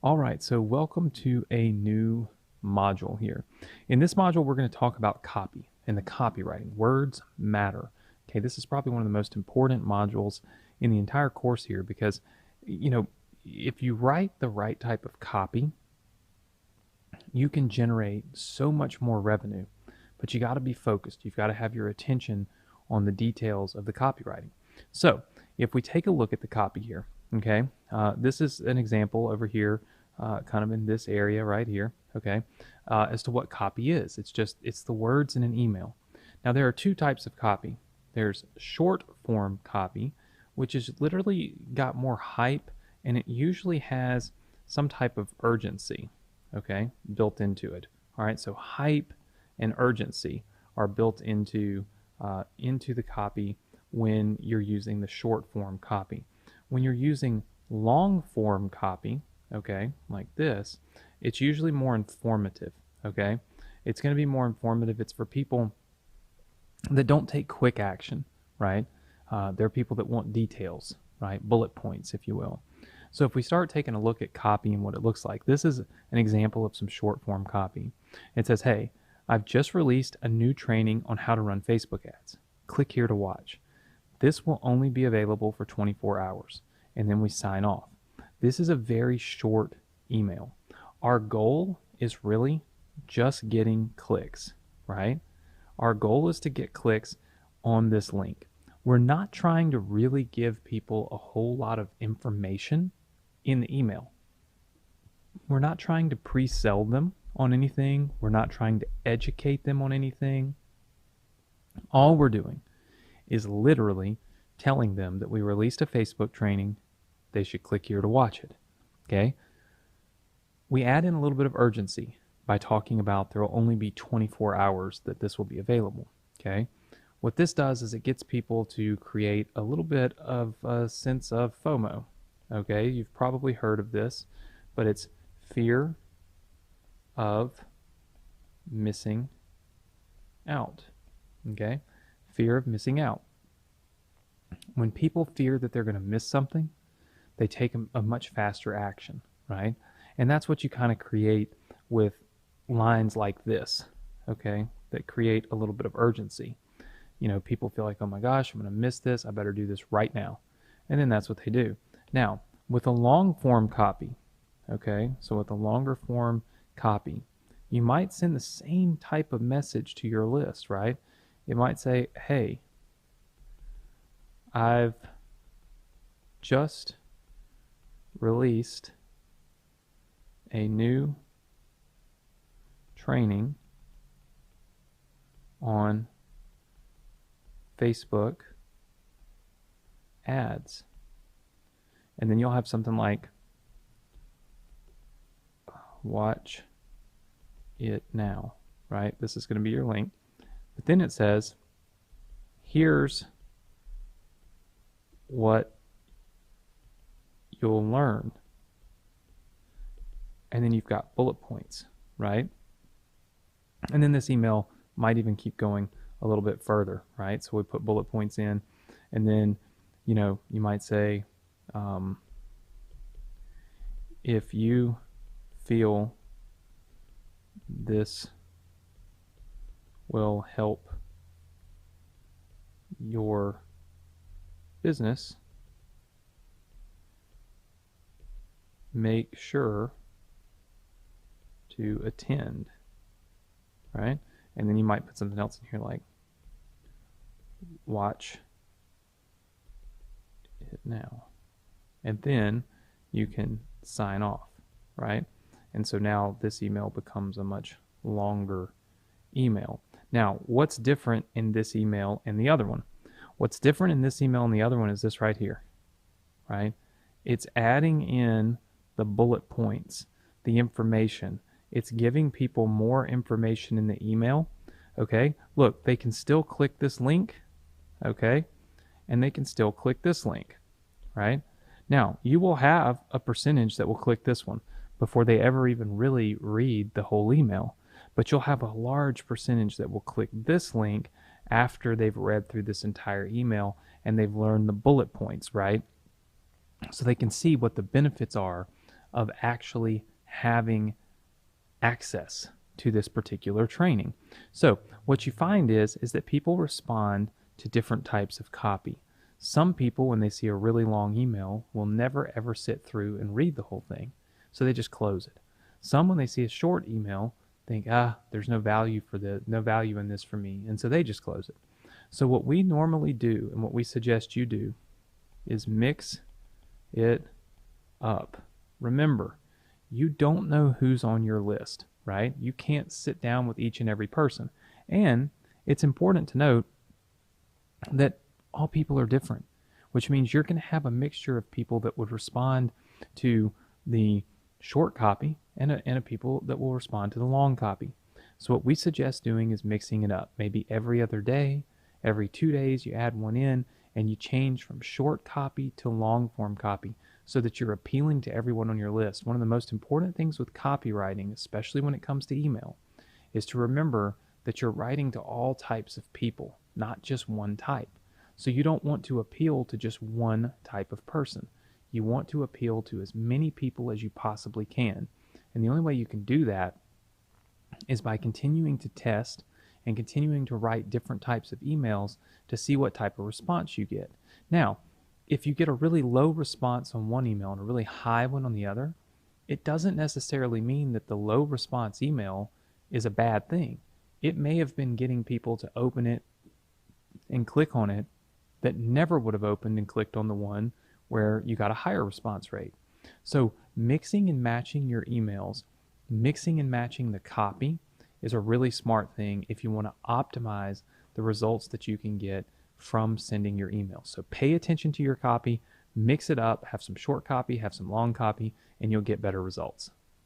All right, so welcome to a new module here. In this module, we're going to talk about copy and the copywriting. Words matter. Okay, this is probably one of the most important modules in the entire course here because, if you write the right type of copy, you can generate so much more revenue, but you got to be focused. You've got to have your attention on the details of the copywriting. So if we take a look at the copy here, okay, this is an example over here, kind of in this area right here, okay, as to what copy is. It's the words in an email. Now there are two types of copy. There's short form copy, which is literally got more hype, and it usually has some type of urgency, okay, built into it. All right, so hype and urgency are built into the copy when you're using the short form copy. When you're using long form copy, okay, like this, it's usually more informative, okay? It's going to be more informative. It's for people that don't take quick action, right? There are people that want details, right? Bullet points, if you will. So if we start taking a look at copy and what it looks like, this is an example of some short form copy. It says, hey, I've just released a new training on how to run Facebook ads. Click here to watch. This will only be available for 24 hours. And then we sign off. This is a very short email. Our goal is really just getting clicks, right? Our goal is to get clicks on this link. We're not trying to really give people a whole lot of information in the email. We're not trying to pre-sell them on anything. We're not trying to educate them on anything. All we're doing is literally telling them that we released a Facebook training. They should click here to watch it. Okay? We add in a little bit of urgency by talking about there will only be 24 hours that this will be available. Okay? What this does is it gets people to create a little bit of a sense of FOMO. Okay? You've probably heard of this, but it's fear of missing out. Okay? Fear of missing out. When people fear that they're going to miss something, they take a much faster action, right? And that's what you kind of create with lines like this, okay, that create a little bit of urgency. People feel like, oh my gosh, I'm going to miss this. I better do this right now. And then that's what they do. Now, with a long form copy, okay, so with a longer form copy, you might send the same type of message to your list, right? It might say, hey, I've just released a new training on Facebook ads. And then you'll have something like, watch it now, right? This is going to be your link. But then it says, here's what you'll learn. And then you've got bullet points, right? And then this email might even keep going a little bit further, right? So we put bullet points in, and then, you might say, if you feel this will help your business, make sure to attend, right? And then you might put something else in here like, watch it now. And then you can sign off, right? And so now this email becomes a much longer email. Now, what's different in this email and the other one? What's different in this email and the other one is this right here, right? It's adding in the bullet points, the information. It's giving people more information in the email, okay? Look, they can still click this link, okay? And they can still click this link, right? Now, you will have a percentage that will click this one before they ever even really read the whole email. But you'll have a large percentage that will click this link after they've read through this entire email and they've learned the bullet points, right? So they can see what the benefits are of actually having access to this particular training. So what you find is that people respond to different types of copy. Some people, when they see a really long email, will never ever sit through and read the whole thing. So they just close it. Some, when they see a short email, think, there's no value in this for me. And so they just close it. So what we normally do, and what we suggest you do, is mix it up. Remember, you don't know who's on your list, right? You can't sit down with each and every person. And it's important to note that all people are different, which means you're going to have a mixture of people that would respond to the short copy and a people that will respond to the long copy. So what we suggest doing is mixing it up. Maybe every other day, every 2 days, you add one in and you change from short copy to long form copy so that you're appealing to everyone on your list. One of the most important things with copywriting, especially when it comes to email, is to remember that you're writing to all types of people, not just one type. So you don't want to appeal to just one type of person. You want to appeal to as many people as you possibly can. And the only way you can do that is by continuing to test and continuing to write different types of emails to see what type of response you get. Now, if you get a really low response on one email and a really high one on the other, it doesn't necessarily mean that the low response email is a bad thing. It may have been getting people to open it and click on it that never would have opened and clicked on the one where you got a higher response rate. So mixing and matching your emails, mixing and matching the copy is a really smart thing if you want to optimize the results that you can get from sending your emails. So pay attention to your copy, mix it up, have some short copy, have some long copy, and you'll get better results.